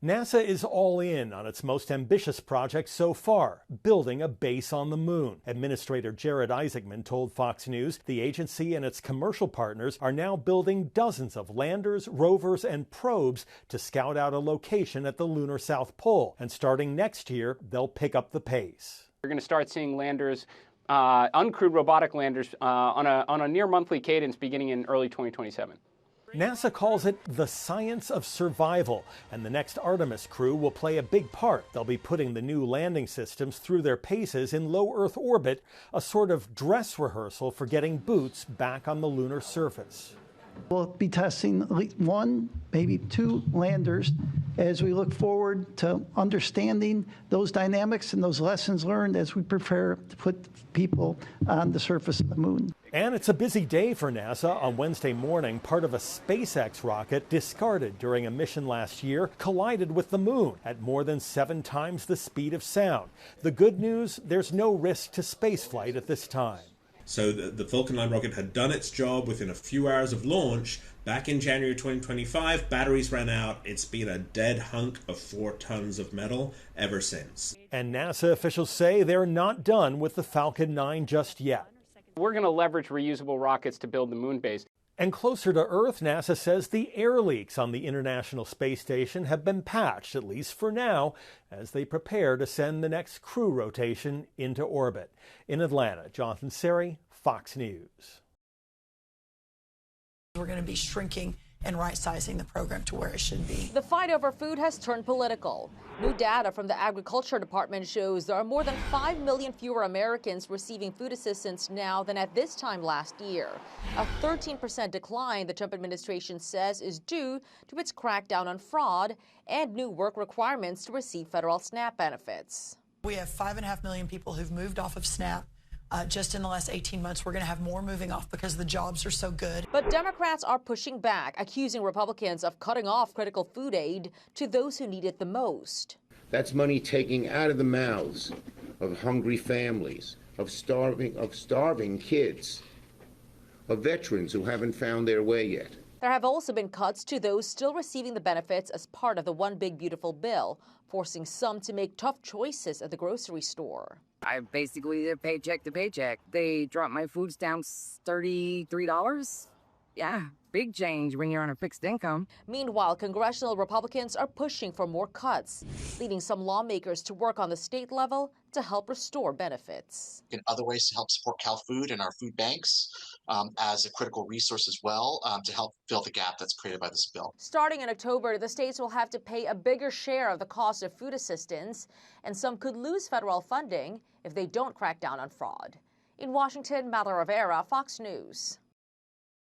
NASA is all in on its most ambitious project so far, building a base on the moon. Administrator Jared Isaacman told Fox News the agency and its commercial partners are now building dozens of landers, rovers, and probes to scout out a location at the lunar South Pole. And starting next year, they'll pick up the pace. We're going to start seeing landers, uncrewed robotic landers, on a near monthly cadence beginning in early 2027. NASA calls it the science of survival, and the next Artemis crew will play a big part. They'll be putting the new landing systems through their paces in low Earth orbit, a sort of dress rehearsal for getting boots back on the lunar surface. We'll be testing at least one, maybe two landers as we look forward to understanding those dynamics and those lessons learned as we prepare to put people on the surface of the moon. And it's a busy day for NASA. On Wednesday morning, part of a SpaceX rocket discarded during a mission last year collided with the moon at more than 7 times the speed of sound. The good news, there's no risk to spaceflight at this time. So the Falcon 9 rocket had done its job within a few hours of launch. Back in January 2025, batteries ran out. It's been a dead hunk of 4 tons of metal ever since. And NASA officials say they're not done with the Falcon 9 just yet. We're going to leverage reusable rockets to build the moon base. And closer to Earth, NASA says the air leaks on the International Space Station have been patched, at least for now, as they prepare to send the next crew rotation into orbit. In Atlanta, Jonathan Seri, Fox News. We're going to be shrinking and right-sizing the program to where it should be. The fight over food has turned political. New data from the Agriculture Department shows there are more than 5 million fewer Americans receiving food assistance now than at this time last year. A 13% decline, the Trump administration says, is due to its crackdown on fraud and new work requirements to receive federal SNAP benefits. We have 5.5 million people who've moved off of SNAP. Just in the last 18 months, we're going to have more moving off because the jobs are so good. But Democrats are pushing back, accusing Republicans of cutting off critical food aid to those who need it the most. That's money taking out of the mouths of hungry families, of starving kids, of veterans who haven't found their way yet. There have also been cuts to those still receiving the benefits as part of the One Big Beautiful Bill, forcing some to make tough choices at the grocery store. I basically live paycheck to paycheck. They dropped my foods down $33. Yeah, big change when you're on a fixed income. Meanwhile, congressional Republicans are pushing for more cuts, leading some lawmakers to work on the state level to help restore benefits. In other ways to help support Cal Food and our food banks as a critical resource as well to help fill the gap that's created by this bill. Starting in October, the states will have to pay a bigger share of the cost of food assistance, and some could lose federal funding if they don't crack down on fraud. In Washington, Mala Rivera, Fox News.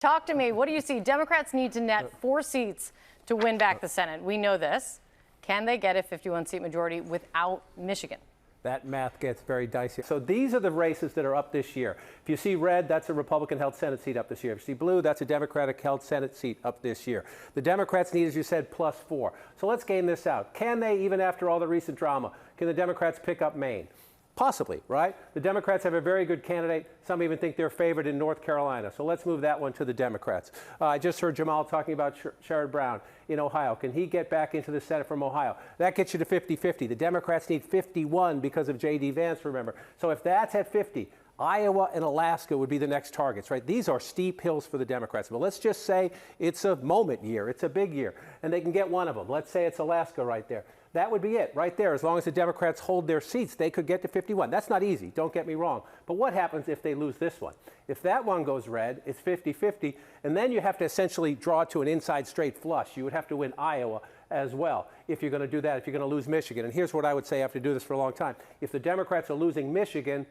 Talk to me. What do you see? Democrats need to net 4 seats to win back the Senate. We know this. Can they get a 51-seat majority without Michigan? That math gets very dicey. So these are the races that are up this year. If you see red, that's a Republican-held Senate seat up this year. If you see blue, that's a Democratic-held Senate seat up this year. The Democrats need, as you said, +4. So let's game this out. Can they, even after all the recent drama, can the Democrats pick up Maine? Possibly, right? The Democrats have a very good candidate. Some even think they're favored in North Carolina. So let's move that one to the Democrats. I just heard Jamal talking about Sherrod Brown in Ohio. Can he get back into the Senate from Ohio? That gets you to 50-50. The Democrats need 51 because of J.D. Vance, remember. So if that's at 50, Iowa and Alaska would be the next targets, right? These are steep hills for the Democrats. But let's just say it's a moment year. It's a big year. And they can get one of them. Let's say it's Alaska right there. That would be it right there. As long as the Democrats hold their seats, they could get to 51. That's not easy. Don't get me wrong. But what happens if they lose this one? If that one goes red, it's 50-50. And then you have to essentially draw to an inside straight flush. You would have to win Iowa as well if you're going to do that, if you're going to lose Michigan. And here's what I would say after doing this for a long time. If the Democrats are losing Michigan,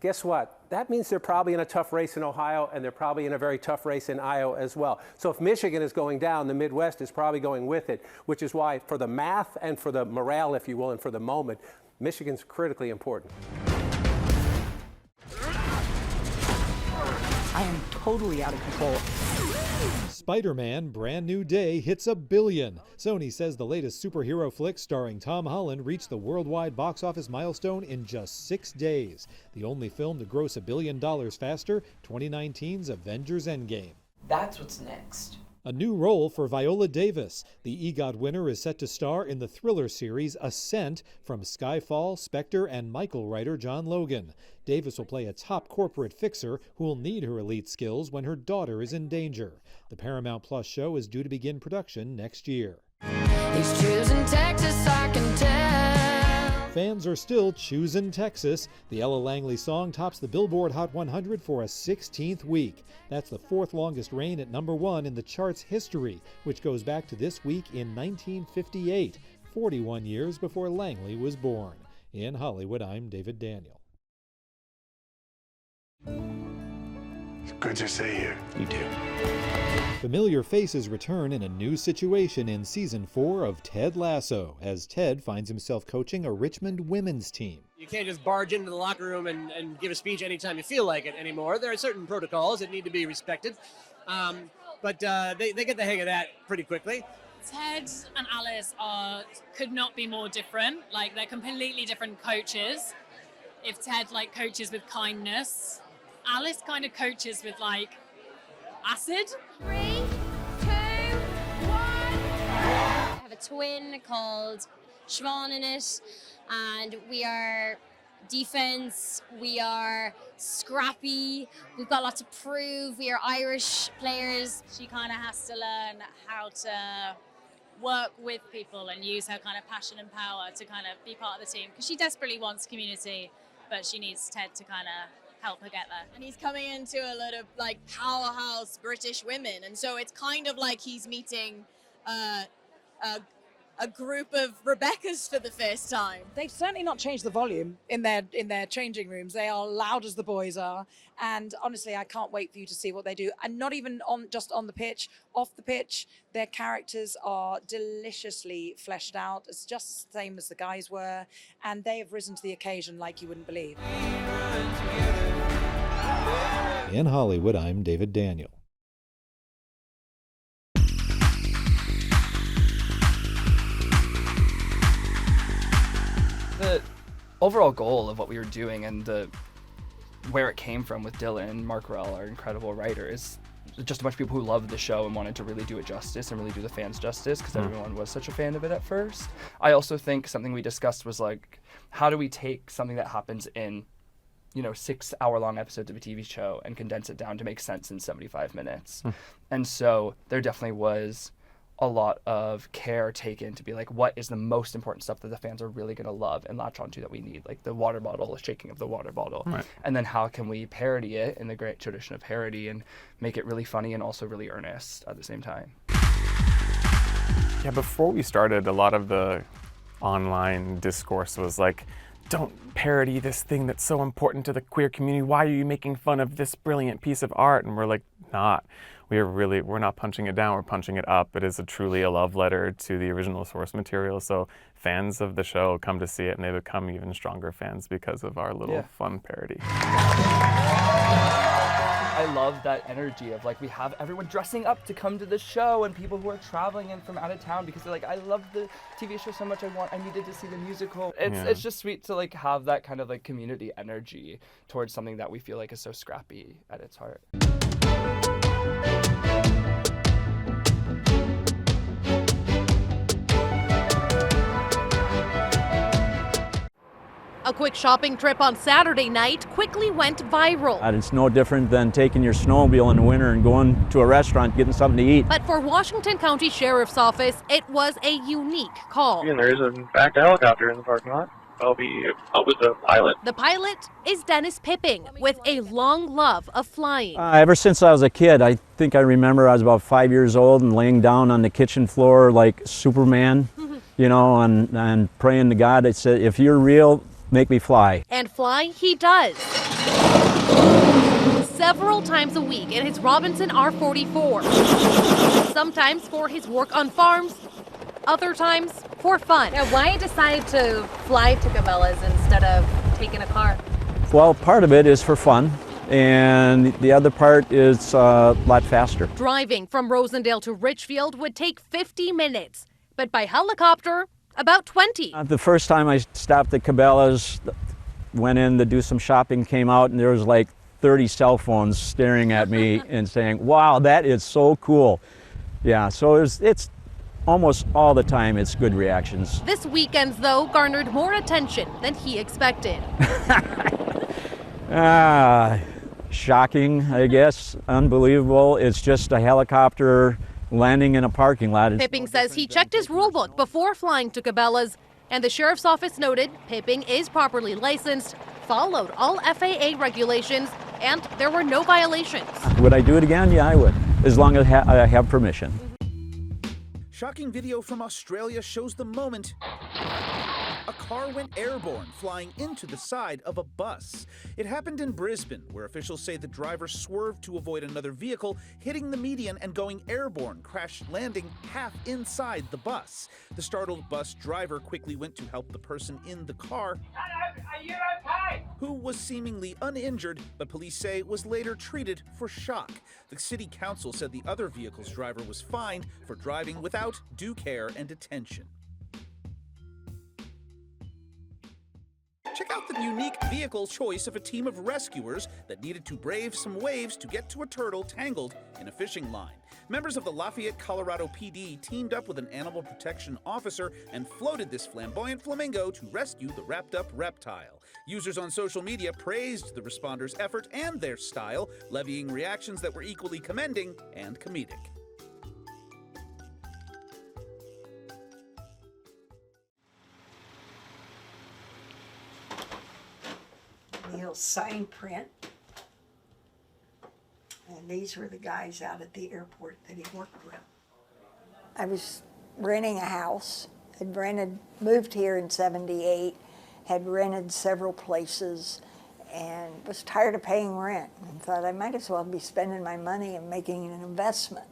guess what? That means they're probably in a tough race in Ohio, and they're probably in a very tough race in Iowa as well. So if Michigan is going down, the Midwest is probably going with it, which is why for the math and for the morale, if you will, and for the moment, Michigan's critically important. I am totally out of control. Spider-Man Brand New Day hits $1 billion. Sony says the latest superhero flick starring Tom Holland reached the worldwide box office milestone in just 6 days. The only film to gross $1 billion faster, 2019's Avengers Endgame. That's what's next. A new role for Viola Davis. The EGOT winner is set to star in the thriller series Ascent from Skyfall, Spectre, and Michael writer John Logan. Davis will play a top corporate fixer who will need her elite skills when her daughter is in danger. The Paramount Plus show is due to begin production next year. He's choosing Texas, I can tell. Fans are still choosing Texas. The Ella Langley song tops the Billboard Hot 100 for a 16th week. That's the fourth longest reign at #1 in the chart's history, which goes back to this week in 1958, 41 years before Langley was born. In Hollywood, I'm David Daniel. It's good to see you. You too. Familiar faces return in a new situation in Season 4 of Ted Lasso, as Ted finds himself coaching a Richmond women's team. You can't just barge into the locker room and give a speech anytime you feel like it anymore. There are certain protocols that need to be respected, but they get the hang of that pretty quickly. Ted and Alice could not be more different. Like, they're completely different coaches. If Ted coaches with kindness, Alice kind of coaches with acid. 3, 2, 1. I have a twin called Siobhan in it, and we are defense, we are scrappy, we've got lots to prove, we are Irish players. She kind of has to learn how to work with people and use her kind of passion and power to kind of be part of the team, because she desperately wants community, but she needs Ted to kind of help her get there. And he's coming into a lot of powerhouse British women, and so it's kind of like he's meeting a group of Rebeccas for the first time. They've certainly not changed the volume in their changing rooms. They are loud as the boys are, and honestly, I can't wait for you to see what they do. And not even just on the pitch, off the pitch, their characters are deliciously fleshed out. It's just the same as the guys were, and they have risen to the occasion like you wouldn't believe. In Hollywood, I'm David Daniel. The overall goal of what we were doing and where it came from with Dylan and Mark Rell, our incredible writer, is just a bunch of people who loved the show and wanted to really do it justice and really do the fans justice, because everyone was such a fan of it at first. I also think something we discussed was how do we take something that happens in 6-hour-long episodes of a TV show and condense it down to make sense in 75 minutes. And so there definitely was a lot of care taken to be what is the most important stuff that the fans are really going to love and latch onto that we need, like the water bottle, the shaking of the water bottle. Right. And then how can we parody it in the great tradition of parody and make it really funny and also really earnest at the same time. Yeah, before we started, a lot of the online discourse was don't parody this thing that's so important to the queer community. Why are you making fun of this brilliant piece of art? And we're not. We're not punching it down, we're punching it up. It is truly a love letter to the original source material. So fans of the show come to see it, and they become even stronger fans because of our little fun parody. I love that energy of we have everyone dressing up to come to the show, and people who are traveling in from out of town because they're I love the TV show so much, I needed to see the musical. It's just sweet to have that kind of community energy towards something that we feel is so scrappy at its heart. A quick shopping trip on Saturday night quickly went viral. It's no different than taking your snowmobile in the winter and going to a restaurant, getting something to eat. But for Washington County Sheriff's Office, it was a unique call. And there's a backed helicopter in the parking lot. I'll be up with the pilot. The pilot is Dennis Pipping, with a long love of flying. Ever since I was a kid, I think I remember I was about 5 years old and laying down on the kitchen floor like Superman, and praying to God. I said, if you're real, make me fly. And fly he does. Several times a week in his Robinson R-44. Sometimes for his work on farms, other times for fun. Now, why decide to fly to Cabela's instead of taking a car? Well, part of it is for fun, and the other part is a lot faster. Driving from Rosendale to Richfield would take 50 minutes, but by helicopter, about 20. The first time I stopped at Cabela's, went in to do some shopping, came out, and there was 30 cell phones staring at me and saying, wow, that is so cool. Yeah, so it's almost all the time it's good reactions. This weekend's, though, garnered more attention than he expected. Shocking, I guess, unbelievable. It's just a helicopter landing in a parking lot. Pipping says he checked his rule book before flying to Cabela's, and the sheriff's office noted Pipping is properly licensed, followed all FAA regulations, and there were no violations. Would I do it again? Yeah, I would, as long as I have permission. Shocking video from Australia shows the moment a car went airborne, flying into the side of a bus. It happened in Brisbane, where officials say the driver swerved to avoid another vehicle, hitting the median and going airborne, crash landing half inside the bus. The startled bus driver quickly went to help the person in the car, Are you okay? who was seemingly uninjured, but police say was later treated for shock. The city council said the other vehicle's driver was fined for driving without due care and attention. Check out the unique vehicle choice of a team of rescuers that needed to brave some waves to get to a turtle tangled in a fishing line. Members of the Lafayette, Colorado PD teamed up with an animal protection officer and floated this flamboyant flamingo to rescue the wrapped-up reptile. Users on social media praised the responders' effort and their style, levying reactions that were equally commending and comedic. Neil's sign print. And these were the guys out at the airport that he worked with. I was renting a house, moved here in '78, had rented several places, and was tired of paying rent and thought I might as well be spending my money and making an investment.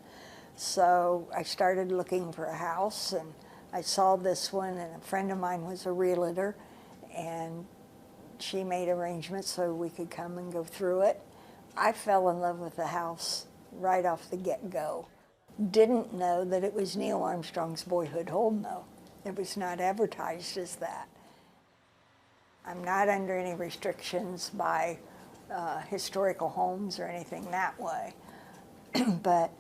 So I started looking for a house, and I saw this one, and a friend of mine was a realtor, and she made arrangements so we could come and go through it. I fell in love with the house right off the get-go. Didn't know that it was Neil Armstrong's boyhood home, though. It was not advertised as that. I'm not under any restrictions by historical homes or anything that way. But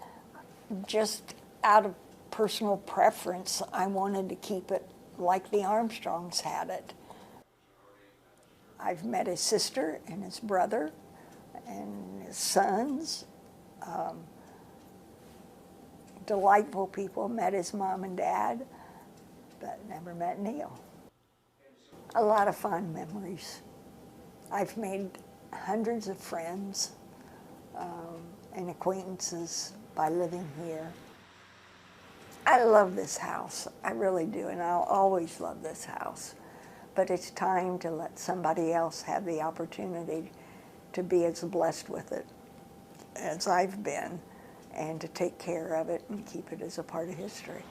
just out of personal preference, I wanted to keep it like the Armstrongs had it. I've met his sister and his brother and his sons. Delightful people. Met his mom and dad, but never met Neil. A lot of fond memories. I've made hundreds of friends and acquaintances by living here. I love this house. I really do, and I'll always love this house. But it's time to let somebody else have the opportunity to be as blessed with it as I've been, and to take care of it and keep it as a part of history.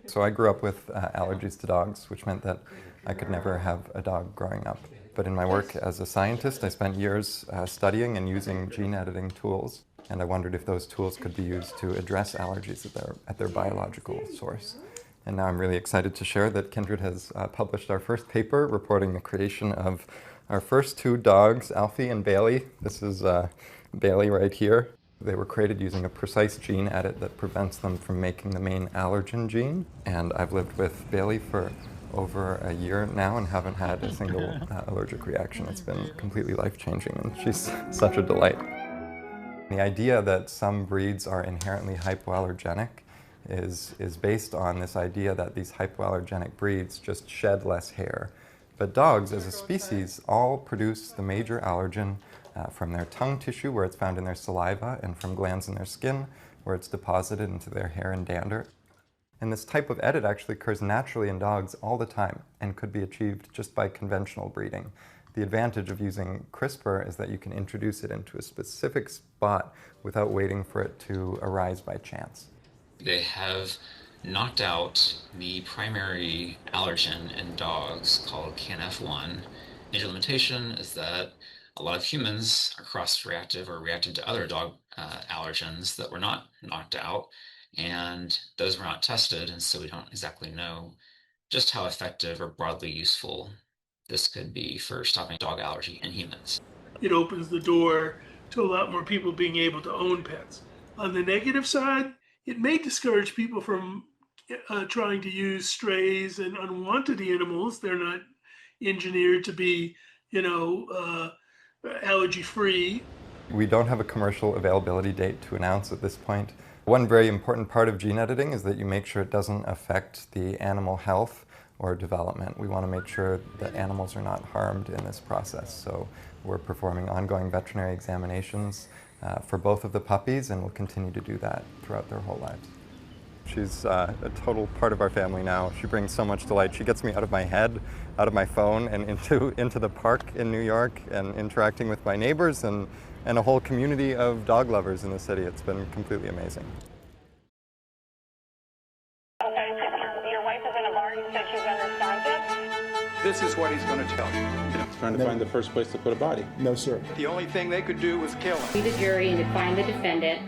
So I grew up with allergies to dogs, which meant that I could never have a dog growing up. But in my work as a scientist, I spent years studying and using gene editing tools, and I wondered if those tools could be used to address allergies at their biological source. And now I'm really excited to share that Kindred has published our first paper reporting the creation of our first two dogs, Alfie and Bailey. This is Bailey right here. They were created using a precise gene edit that prevents them from making the main allergen gene. And I've lived with Bailey for over a year now and haven't had a single allergic reaction. It's been completely life-changing, and she's such a delight. The idea that some breeds are inherently hypoallergenic is based on this idea that these hypoallergenic breeds just shed less hair. But dogs, as a species, all produce the major allergen from their tongue tissue, where it's found in their saliva, and from glands in their skin, where it's deposited into their hair and dander. And this type of edit actually occurs naturally in dogs all the time and could be achieved just by conventional breeding. The advantage of using CRISPR is that you can introduce it into a specific spot without waiting for it to arise by chance. They have knocked out the primary allergen in dogs called CANF1. Major limitation is that a lot of humans are cross-reactive or reactive to other dog allergens that were not knocked out, and those were not tested, and so we don't exactly know just how effective or broadly useful this could be for stopping dog allergy in humans. It opens the door to a lot more people being able to own pets. On the negative side, it may discourage people from trying to use strays and unwanted animals. They're not engineered to be, allergy free. We don't have a commercial availability date to announce at this point. One very important part of gene editing is that you make sure it doesn't affect the animal health or development. We want to make sure that animals are not harmed in this process. So we're performing ongoing veterinary examinations for both of the puppies, and we'll continue to do that throughout their whole lives. She's a total part of our family now. She brings so much delight. She gets me out of my head, out of my phone, and into the park in New York, and interacting with my neighbors and a whole community of dog lovers in the city. It's been completely amazing. Your wife is in a bar. You said she's unresponsive. This is what he's going to tell you. Trying to find the first place to put a body. No, sir. The only thing they could do was kill him. The jury to find the defendant